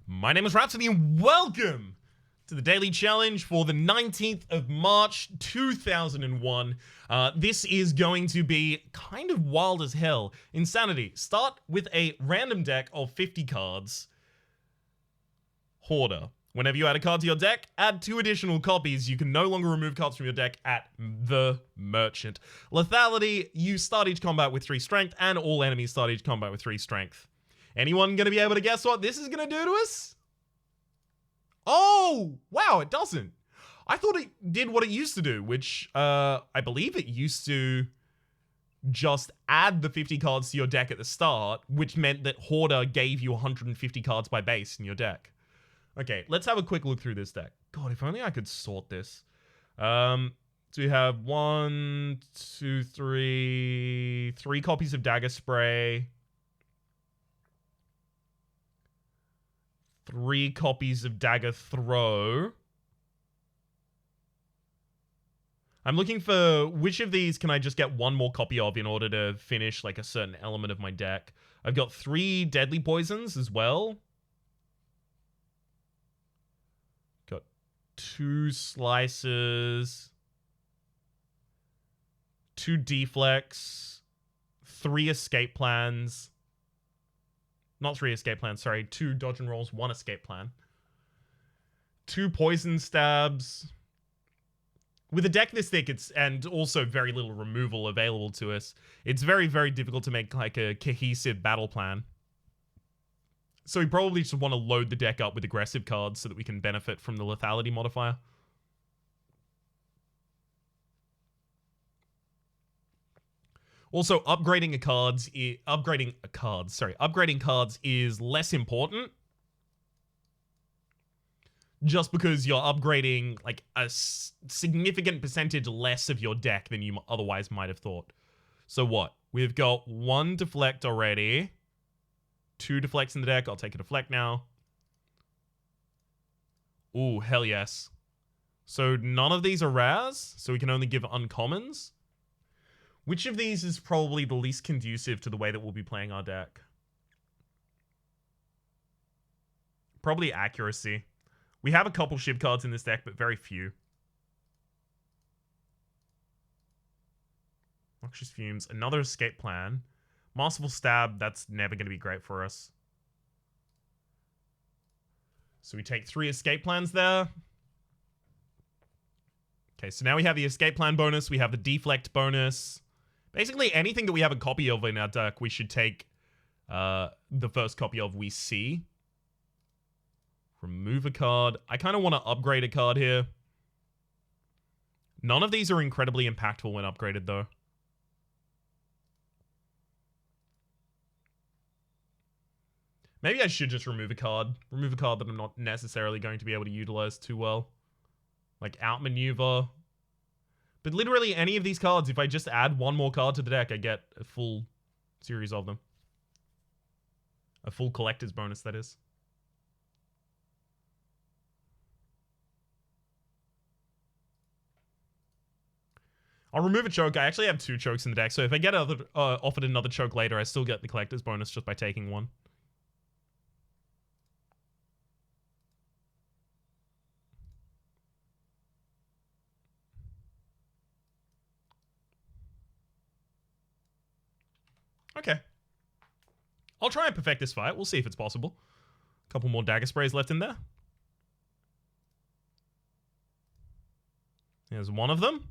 My name is Rhapsody and welcome to the daily challenge for the 19th of March 2001. This is going to be kind of wild as hell. Insanity. Start with a random deck of 50 cards. Hoarder. Whenever you add a card to your deck, add 2 additional copies. You can no longer remove cards from your deck at the merchant. Lethality. You start each combat with 3 strength and all enemies start each combat with 3 strength. Anyone gonna be able to guess what this is gonna do to us? Oh, wow, it doesn't. I thought it did what it used to do, which I believe it used to just add the 50 cards to your deck at the start, which meant that Hoarder gave you 150 cards by base in your deck. Okay, let's have a quick look through this deck. God, if only I could sort this. So we have 1, 2, 3 copies of Dagger Spray. 3 copies of Dagger Throw. I'm looking for which of these can I just get 1 more copy of in order to finish like a certain element of my deck. I've got 3 Deadly Poisons as well. Got 2 Slices. 2 Deflects. 3 Escape Plans. Not 3 escape plans, sorry. 2 dodge and rolls, 1 escape plan. 2 poison stabs. With a deck this thick, and also very little removal available to us, it's very, very difficult to make like a cohesive battle plan. So we probably just want to load the deck up with aggressive cards so that we can benefit from the lethality modifier. Also, upgrading cards is less important. Just because you're upgrading like a significant percentage less of your deck than you otherwise might have thought. So what? We've got 1 deflect already. 2 deflects in the deck. I'll take a deflect now. Ooh, hell yes. So none of these are rares, so we can only give uncommons. Which of these is probably the least conducive to the way that we'll be playing our deck? Probably accuracy. We have a couple ship cards in this deck, but very few. Noxious Fumes. Another escape plan. Masterful Stab. That's never going to be great for us. So we take 3 escape plans there. Okay, so now we have the escape plan bonus. We have the deflect bonus. Basically, anything that we have a copy of in our deck, we should take the first copy of we see. Remove a card. I kind of want to upgrade a card here. None of these are incredibly impactful when upgraded, though. Maybe I should just remove a card. Remove a card that I'm not necessarily going to be able to utilize too well. Like outmaneuver. But literally any of these cards, if I just add 1 more card to the deck, I get a full series of them. A full collector's bonus, that is. I'll remove a choke. I actually have 2 chokes in the deck, so if I get offered another choke later, I still get the collector's bonus just by taking 1. Okay. I'll try and perfect this fight. We'll see if it's possible. A couple more dagger sprays left in there. There's one of them.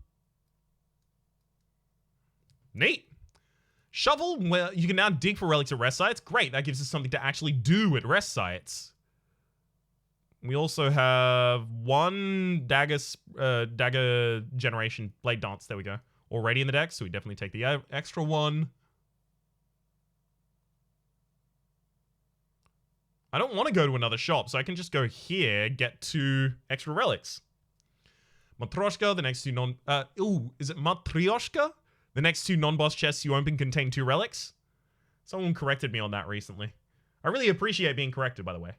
Neat. Shovel, where you can now dig for relics at rest sites. Great, that gives us something to actually do at rest sites. We also have 1 dagger generation blade dance. There we go. Already in the deck, so we definitely take the extra 1. I don't want to go to another shop, so I can just go here, get 2 extra relics. Matryoshka, the next 2 is it Matryoshka? The next 2 non-boss chests you open contain 2 relics? Someone corrected me on that recently. I really appreciate being corrected, by the way.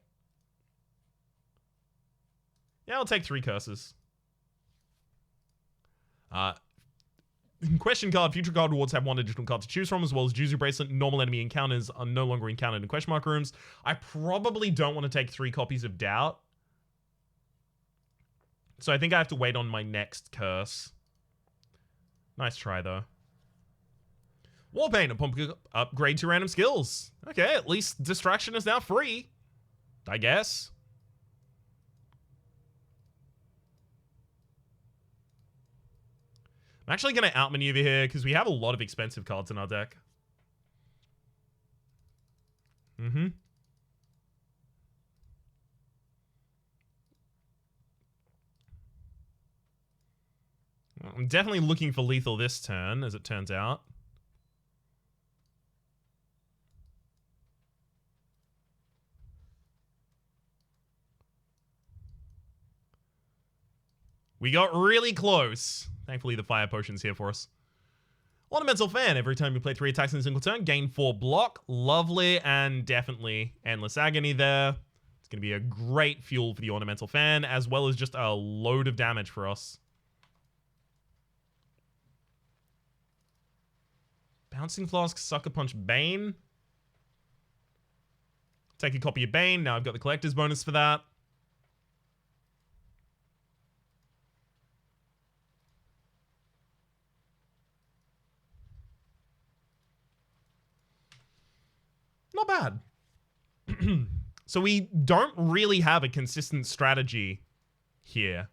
Yeah, I'll take 3 curses. question card, future card rewards have one additional card to choose from, as well as Juzu Bracelet. Normal enemy encounters are no longer encountered in question mark rooms. I probably don't want to take 3 copies of Doubt. So I think I have to wait on my next curse. Nice try, though. Warpaint, upgrade to random skills. Okay, at least Distraction is now free. I guess. I'm actually going to outmaneuver here because we have a lot of expensive cards in our deck. I'm definitely looking for lethal this turn, as it turns out. We got really close. Thankfully, the fire potion's here for us. Ornamental Fan. Every time you play 3 attacks in a single turn, gain 4 block. Lovely, and definitely Endless Agony there. It's going to be a great fuel for the Ornamental Fan, as well as just a load of damage for us. Bouncing Flask, Sucker Punch, Bane. Take a copy of Bane. Now I've got the Collector's bonus for that. Not bad. So we don't really have a consistent strategy here.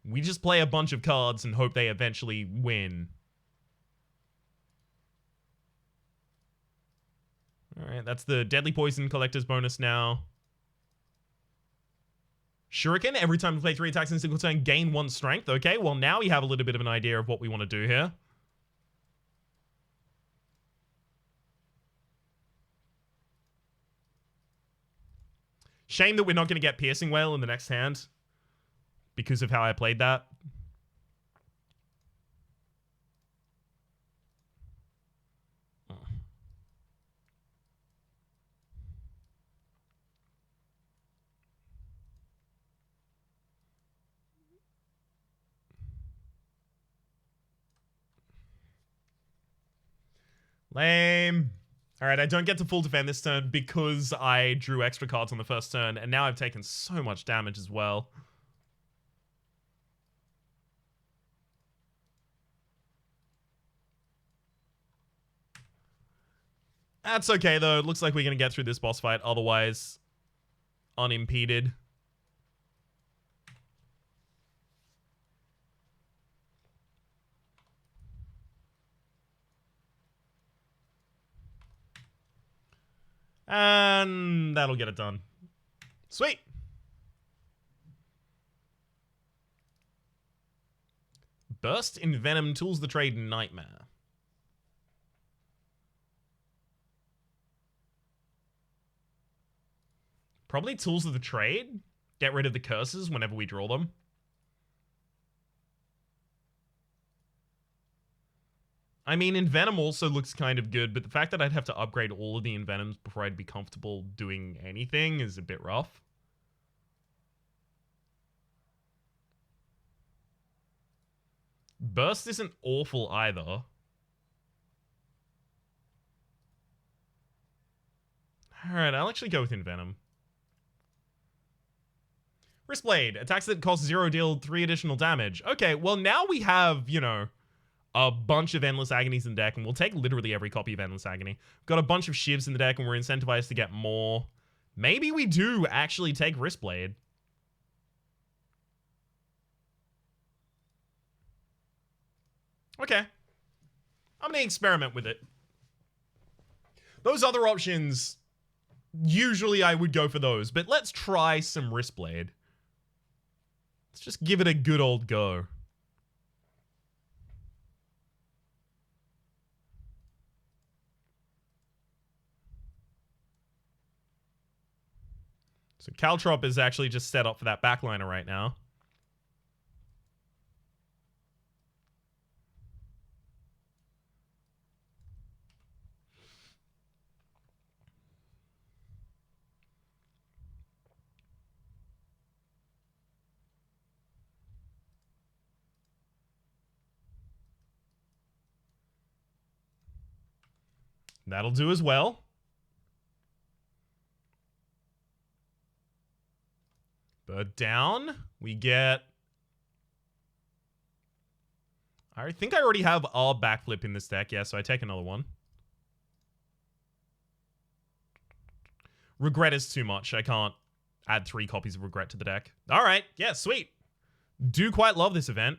We just play a bunch of cards and hope they eventually win. Alright, that's the Deadly Poison Collector's bonus now. Shuriken, every time we play 3 attacks in a single turn, gain 1 strength. Okay, well now we have a little bit of an idea of what we want to do here. Shame that we're not going to get Piercing Wail in the next hand because of how I played that. Lame. Alright, I don't get to full defend this turn because I drew extra cards on the first turn, and now I've taken so much damage as well. That's okay, though. It looks like we're going to get through this boss fight otherwise unimpeded. And that'll get it done. Sweet. Burst in Venom tools the trade Nightmare. Probably tools of the trade. Get rid of the curses whenever we draw them. I mean, Envenom also looks kind of good, but the fact that I'd have to upgrade all of the Envenoms before I'd be comfortable doing anything is a bit rough. Burst isn't awful either. Alright, I'll actually go with Envenom. Wristblade. Attacks that cost 0 deal 3 additional damage. Okay, well now we have, you know, a bunch of Endless Agonies in the deck, and we'll take literally every copy of Endless Agony. We've got a bunch of Shivs in the deck, and we're incentivized to get more. Maybe we do actually take Wristblade. Okay. I'm going to experiment with it. Those other options, usually I would go for those, but let's try some Wristblade. Let's just give it a good old go. So Caltrop is actually just set up for that backliner right now. That'll do as well. Bird down. We get... I think I already have our backflip in this deck. Yeah, so I take another one. Regret is too much. I can't add 3 copies of Regret to the deck. All right. Yeah, sweet. Do quite love this event.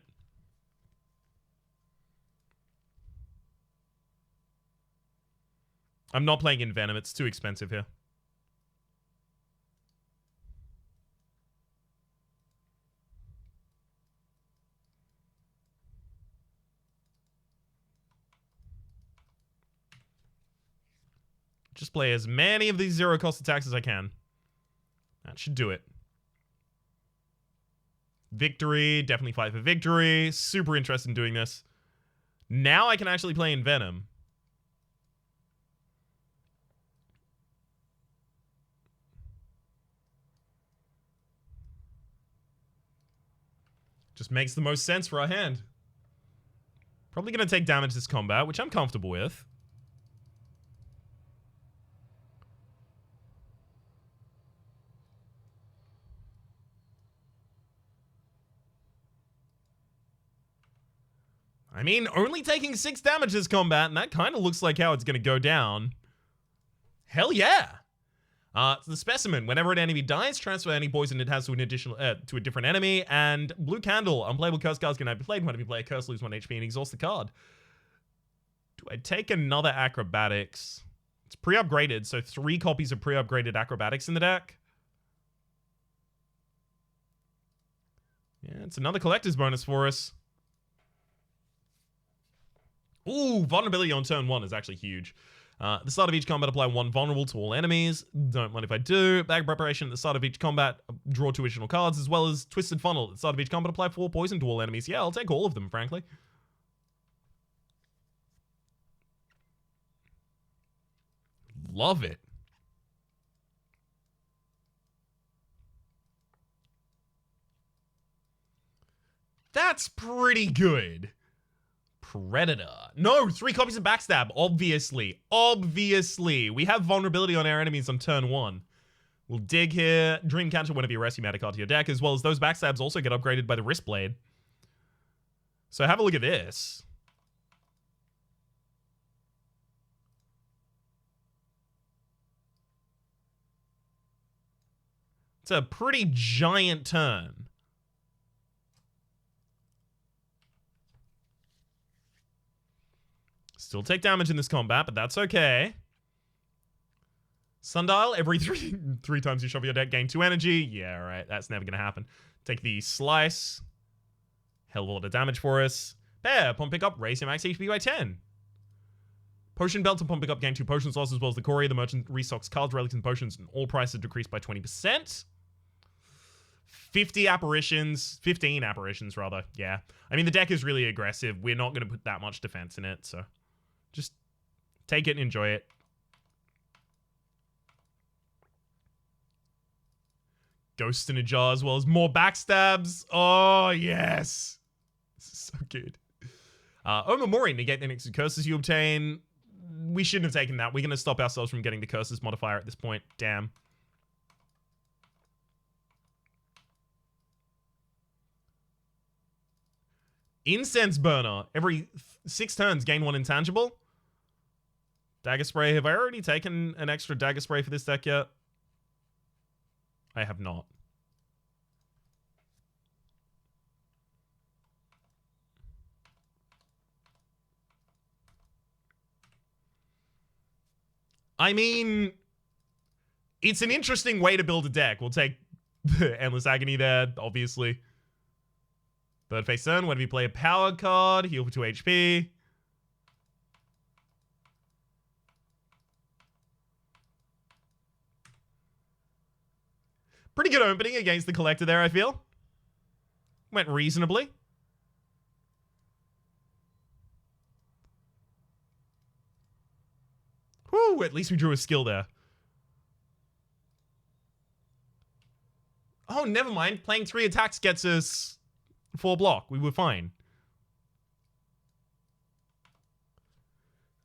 I'm not playing in Venom. It's too expensive here. Just play as many of these 0-cost attacks as I can. That should do it. Victory. Definitely fight for victory. Super interested in doing this. Now I can actually play in Venom. Just makes the most sense for our hand. Probably going to take damage this combat, which I'm comfortable with. I mean, only taking 6 damage this combat, and that kind of looks like how it's going to go down. Hell yeah! The specimen. Whenever an enemy dies, transfer any poison it has to an additional to a different enemy. And blue candle. Unplayable curse cards can be played. Whenever you play a curse, lose 1 HP and exhaust the card. Do I take another acrobatics? It's pre-upgraded, so 3 copies of pre-upgraded acrobatics in the deck. Yeah, it's another collector's bonus for us. Ooh, vulnerability on turn 1 is actually huge. At the start of each combat, apply 1 vulnerable to all enemies. Don't mind if I do. Bag preparation at the start of each combat, draw 2 additional cards, as well as Twisted Funnel. At the start of each combat, apply 4 poison to all enemies. Yeah, I'll take all of them, frankly. Love it. That's pretty good. Predator. No, 3 copies of Backstab. Obviously. Obviously. We have vulnerability on our enemies on turn 1. We'll dig here. Dream Counter whenever you rest, you add a card to your deck, as well as those Backstabs also get upgraded by the Wrist Blade. So have a look at this. It's a pretty giant turn. Still take damage in this combat, but that's okay. Sundial, every three times you shuffle your deck, gain 2 energy. Yeah, all right, that's never going to happen. Take the Slice. Hell of a lot of damage for us. Bear, upon pickup, raise your max HP by 10. Potion Belt, upon pickup, gain 2 potion slots, as well as the Courier. The merchant restocks cards, relics, and potions, and all prices decreased by 20%. 15 apparitions, rather. Yeah. I mean, the deck is really aggressive. We're not going to put that much defense in it, so just take it and enjoy it. Ghost in a jar, as well as more backstabs. Oh, yes. This is so good. Omamori, negate the next curses you obtain. We shouldn't have taken that. We're going to stop ourselves from getting the curses modifier at this point. Damn. Incense Burner. Every 6 turns, gain 1 intangible. Dagger Spray. Have I already taken an extra Dagger Spray for this deck yet? I have not. I mean, it's an interesting way to build a deck. We'll take the Endless Agony there, obviously. Third phase turn, whenever you play a power card, heal for 2 HP. Pretty good opening against the collector there, I feel. Went reasonably. Whew, at least we drew a skill there. Oh, never mind. Playing 3 attacks gets us 4 block. We were fine.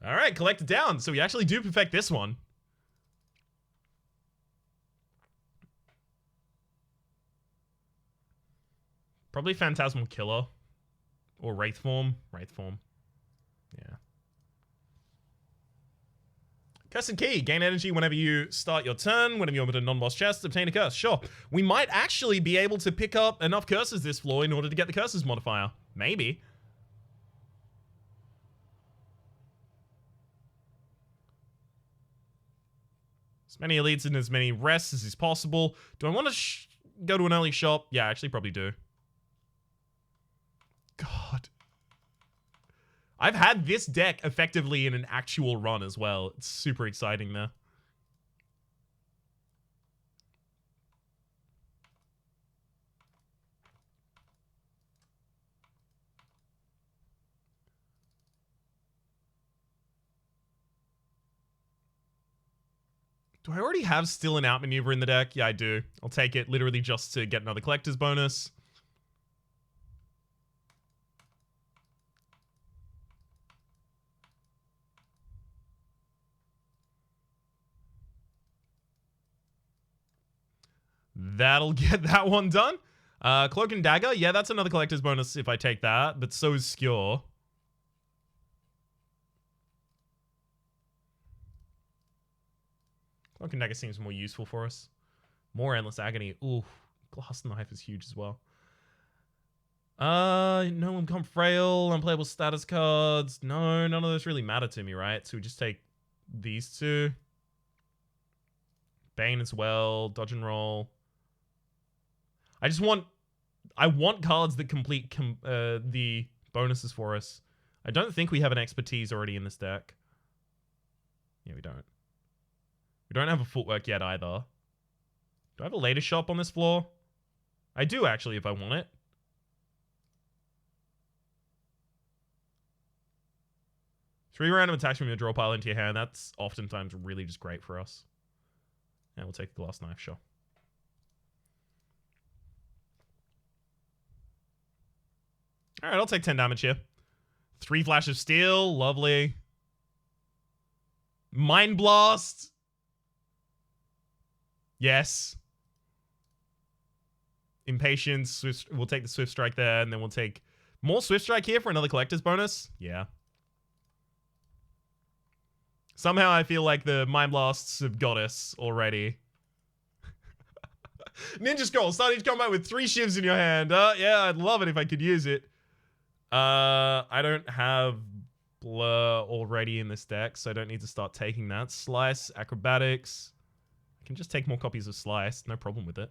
All right, collect it down. So we actually do perfect this one. Probably Phantasmal Killer. Or Wraith Form. Wraith Form. Yeah. Cursed Key. Gain energy whenever you start your turn. Whenever you open a non-boss chest, obtain a curse. Sure. We might actually be able to pick up enough curses this floor in order to get the curses modifier. Maybe. As many elites and as many rests as is possible. Do I want to go to an early shop? Yeah, I actually probably do. God. I've had this deck effectively in an actual run as well. It's super exciting there. Do I already have Still an Out Maneuver in the deck? Yeah, I do. I'll take it literally just to get another collector's bonus. That'll get that one done. Cloak and Dagger. Yeah, that's another collector's bonus if I take that, but so is Skewer. Cloak and Dagger seems more useful for us. More Endless Agony. Ooh, Glass Knife is huge as well. No Become Frail, unplayable status cards. No, none of those really matter to me, right? So we just take these two. Bane as well. Dodge and Roll. I want cards that complete the bonuses for us. I don't think we have an Expertise already in this deck. Yeah, we don't. We don't have a Footwork yet either. Do I have a later shop on this floor? I do, actually, if I want it. Three random attacks from your draw pile into your hand. That's oftentimes really just great for us. Yeah, we'll take a Glass Knife, sure. Alright, I'll take 10 damage here. 3 Flash of Steel. Lovely. Mind Blast. Yes. Impatience. Swift, we'll take the Swift Strike there, and then we'll take more Swift Strike here for another collector's bonus. Yeah. Somehow I feel like the Mind Blasts have got us already. Ninja Scroll. Start each combat with 3 shivs in your hand. Yeah, I'd love it if I could use it. I don't have Blur already in this deck, so I don't need to start taking that. Slice, Acrobatics. I can just take more copies of Slice. No problem with it.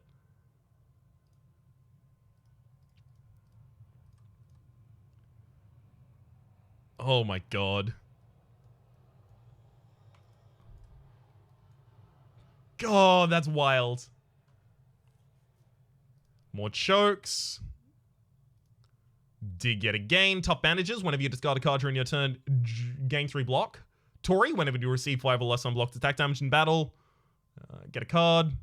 Oh my god. God, that's wild. More chokes. Dig yet again. Tough Bandages. Whenever you discard a card during your turn, gain 3 block. Tori. Whenever you receive 5 or less unblocked attack damage in battle, get a card.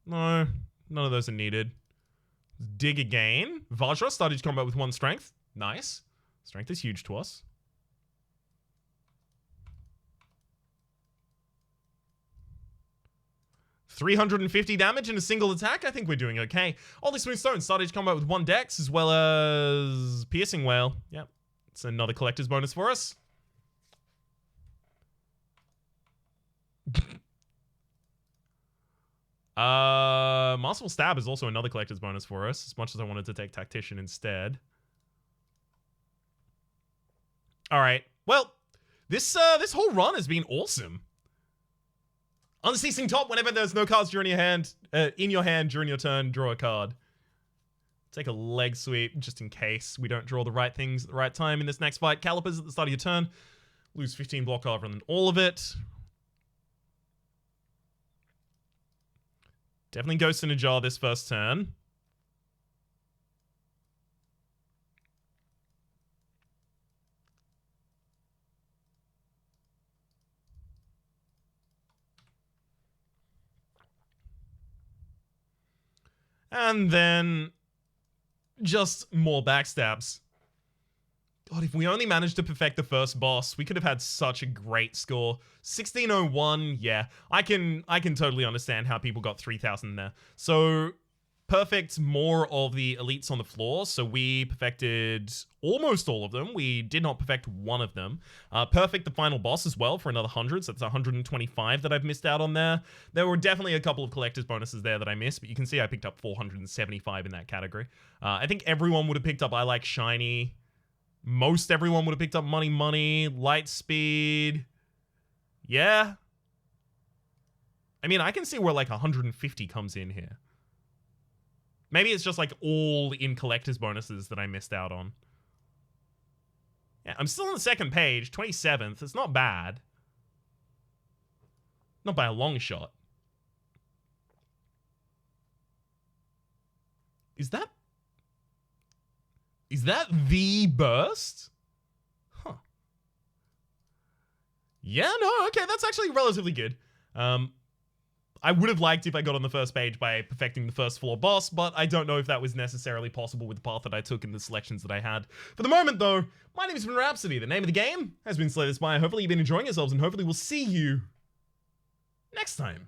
No, none of those are needed. Dig again. Vajra started combat with 1 strength. Nice. Strength is huge to us. $350 damage in a single attack. I think we're doing okay. Ollie Smoothstone started combat with 1 dex as well as Piercing Whale. Yep. It's another collector's bonus for us. Masterful Stab is also another collector's bonus for us, as much as I wanted to take Tactician instead. Alright. Well, this whole run has been awesome. Unceasing Top, whenever there's no cards during your hand, in your hand during your turn, draw a card. Take a leg sweep, just in case we don't draw the right things at the right time in this next fight. Calipers at the start of your turn. Lose 15 block rather than all of it. Definitely Ghost in a Jar this first turn. And then just more backstabs. God, if we only managed to perfect the first boss, we could have had such a great score. 1601, yeah. I can totally understand how people got 3000 there. So perfect more of the elites on the floor. So we perfected almost all of them. We did not perfect one of them. Perfect the final boss as well for another 100. So that's 125 that I've missed out on there. There were definitely a couple of collector's bonuses there that I missed, but you can see I picked up 475 in that category. I think everyone would have picked up I Like Shiny. Most everyone would have picked up Money, Light Speed. Yeah. I mean, I can see where like 150 comes in here. Maybe it's just like all in collector's bonuses that I missed out on. Yeah, I'm still on the second page, 27th. It's not bad. Not by a long shot. Is that the burst? Huh. Yeah, no, okay, that's actually relatively good. I would have liked if I got on the first page by perfecting the first floor boss, but I don't know if that was necessarily possible with the path that I took and the selections that I had. For the moment, though, my name has been Rhapsody. The name of the game has been Slay the Spire. Hopefully you've been enjoying yourselves, and hopefully we'll see you next time.